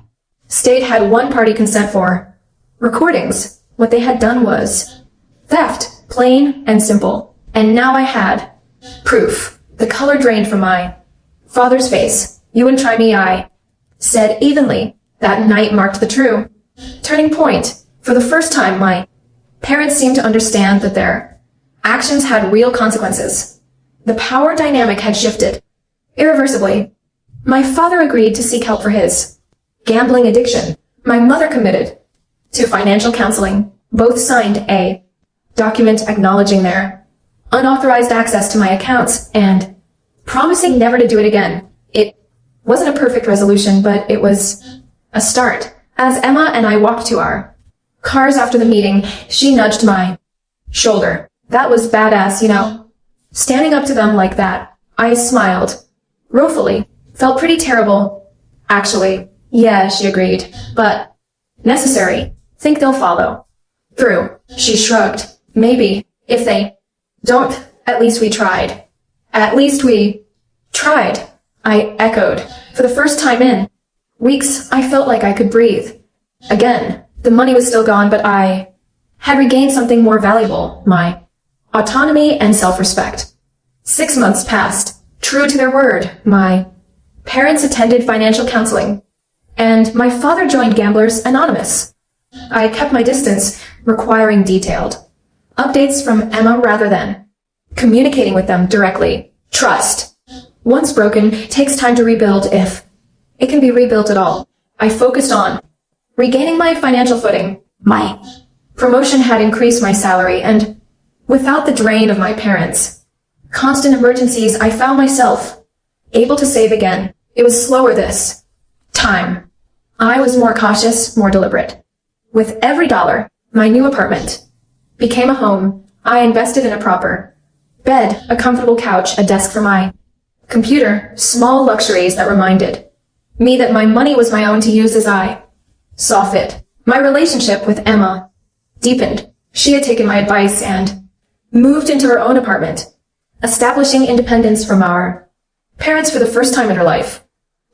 state had one-party consent for recordings. What they had done was theft, plain and simple. And now I had proof. The color drained from my father's face. You wouldn't try me, I said evenly. That night marked the true turning point. For the first time, my parents seemed to understand that their actions had real consequences. The power dynamic had shifted irreversibly. My father agreed to seek help for his gambling addiction. My mother committed to financial counseling. Both signed a document acknowledging their unauthorized access to my accounts and promising never to do it again. It wasn't a perfect resolution, but it was a start. As Emma and I walked to our cars after the meeting, she nudged my shoulder. That was badass, you know. Standing up to them like that, I smiled. Ruefully. Felt pretty terrible. Actually. Yeah, she agreed. But necessary. Think they'll follow through. She shrugged. Maybe. If they don't, at least we tried. At least we tried. I echoed. For the first time in weeks, I felt like I could breathe. Again, the money was still gone, but I had regained something more valuable, my autonomy and self-respect. 6 months passed. True to their word, my parents attended financial counseling, and my father joined Gamblers Anonymous. I kept my distance, requiring detailed updates from Emma rather than communicating with them directly. Trust, once broken, takes time to rebuild if it can be rebuilt at all. I focused on regaining my financial footing. My promotion had increased my salary, and without the drain of my parents' constant emergencies, I found myself able to save again. It was slower this time. I was more cautious, more deliberate. With every dollar, my new apartment became a home. I invested in a proper bed, a comfortable couch, a desk for my computer, small luxuries that reminded me that my money was my own to use as I saw fit. My relationship with Emma deepened. She had taken my advice and moved into her own apartment, establishing independence from our parents for the first time in her life.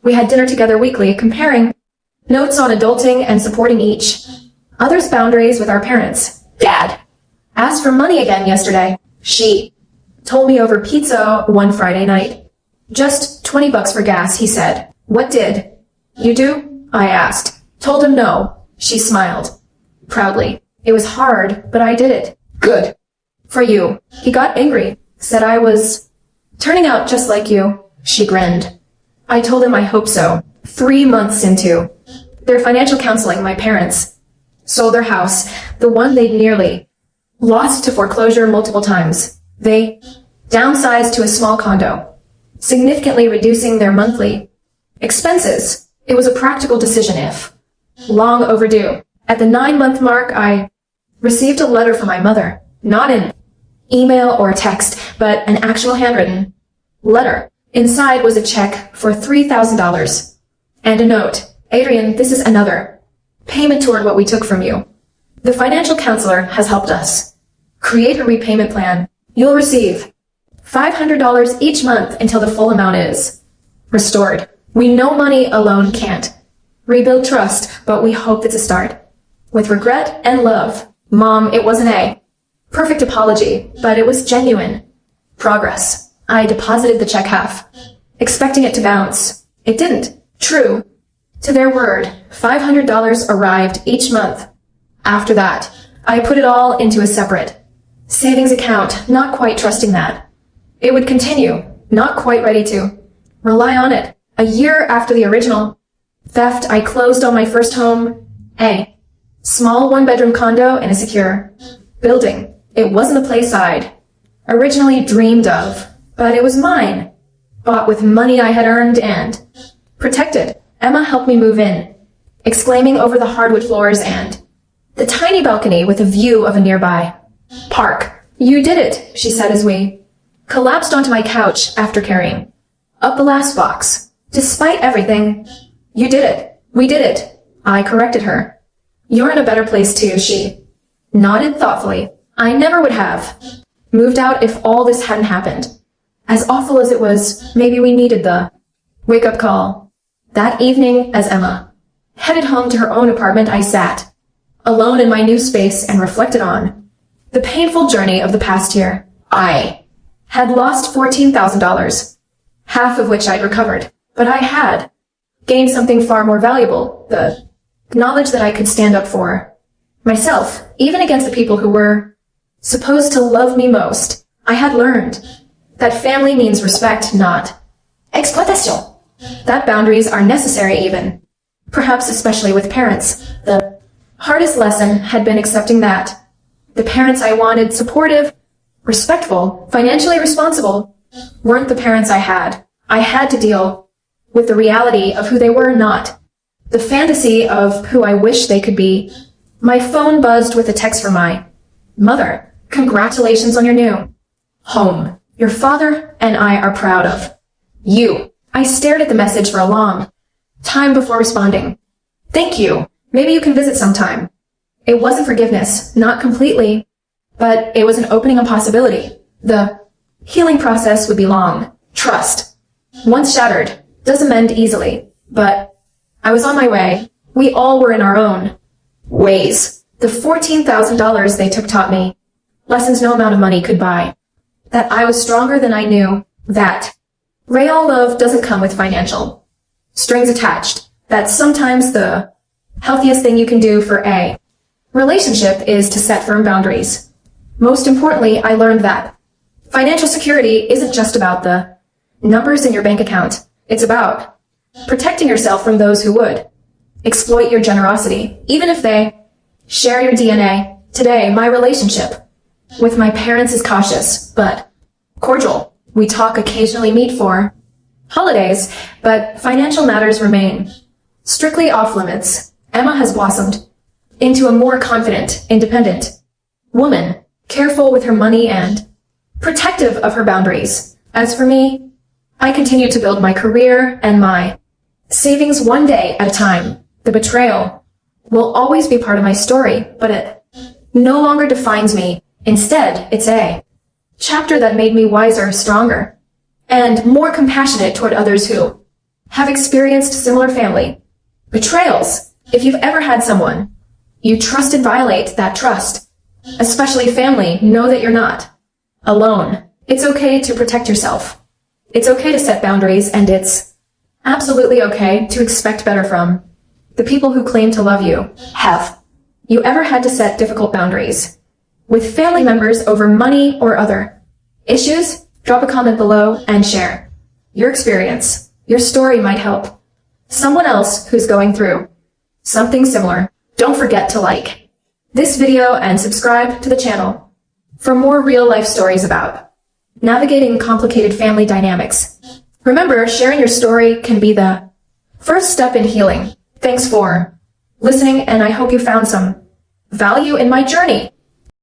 We had dinner together weekly, comparing notes on adulting and supporting each other's boundaries with our parents. Dad asked for money again yesterday. She told me over pizza one Friday night. Just $20 for gas, he said. What did you do? I asked. Told him no. She smiled proudly. It was hard, but I did it. Good for you. He got angry, said I was turning out just like you. She grinned. I told him I hope so. 3 months into their financial counseling, my parents sold their house, the one they'd nearly lost to foreclosure multiple times. They downsized to a small condo, significantly reducing their monthly expenses. It was a practical decision, if long overdue. At the 9-month mark, I received a letter from my mother, not an email or text, but an actual handwritten letter. Inside was a check for $3,000 and a note. Adrian, this is another payment toward what we took from you. The financial counselor has helped us create a repayment plan. You'll receive $500 each month until the full amount is restored. We know money alone can't rebuild trust, but we hope it's a start. with regret and love. Mom, it was an A. Perfect apology, but it was genuine. Progress. I deposited the check half, expecting it to bounce. It didn't. True. To their word, $500 arrived each month. After that, I put it all into a separate savings account, not quite trusting that it would continue, not quite ready to rely on it. A year after the original theft, I closed on my first home, a small one-bedroom condo in a secure building. It wasn't the place I'd originally dreamed of, but it was mine, bought with money I had earned and protected. Emma helped me move in, exclaiming over the hardwood floors and the tiny balcony with a view of a nearby park. You did it, she said as we collapsed onto my couch after carrying up the last box. Despite everything, you did it. We did it. I corrected her. You're in a better place too, she nodded thoughtfully. I never would have moved out if all this hadn't happened. As awful as it was, maybe we needed the wake-up call. That evening, as Emma headed home to her own apartment, I sat alone in my new space and reflected on the painful journey of the past year. I had lost $14,000, half of which I'd recovered, but I had gained something far more valuable, the knowledge that I could stand up for myself, even against the people who were supposed to love me most. I had learned that family means respect, not exploitation. That boundaries are necessary even, perhaps especially with parents. The hardest lesson had been accepting that the parents I wanted, supportive, respectful, financially responsible, weren't the parents I had. I had to deal with the reality of who they were, not the fantasy of who I wished they could be. My phone buzzed with a text from my mother. Congratulations on your new home. Your father and I are proud of you. I stared at the message for a long time before responding. Thank you. Maybe you can visit sometime. It wasn't forgiveness, not completely, but it was an opening a possibility. The healing process would be long. Trust, once shattered, doesn't mend easily, but I was on my way. We all were in our own ways. The $14,000 they took taught me lessons no amount of money could buy. That I was stronger than I knew. That real love doesn't come with financial strings attached. That sometimes the healthiest thing you can do for a relationship is to set firm boundaries. Most importantly, I learned that financial security isn't just about the numbers in your bank account. It's about protecting yourself from those who would exploit your generosity, even if they share your DNA. Today, my relationship with my parents is cautious, but cordial. We talk, occasionally meet for holidays, but financial matters remain strictly off limits. Emma has blossomed into a more confident, independent woman, careful with her money and protective of her boundaries. As for me, I continue to build my career and my savings one day at a time. The betrayal will always be part of my story, but it no longer defines me. Instead, it's a chapter that made me wiser, stronger, and more compassionate toward others who have experienced similar family betrayals. If you've ever had someone you trusted violate that trust, especially family, know that you're not alone. It's okay to protect yourself. It's okay to set boundaries, and it's absolutely okay to expect better from the people who claim to love you. Have you ever had to set difficult boundaries with family members over money or other issues? Drop a comment below and share your experience. Your story might help someone else who's going through something similar. Don't forget to like this video and subscribe to the channel for more real-life stories about navigating complicated family dynamics. Remember, sharing your story can be the first step in healing. Thanks for listening, and I hope you found some value in my journey.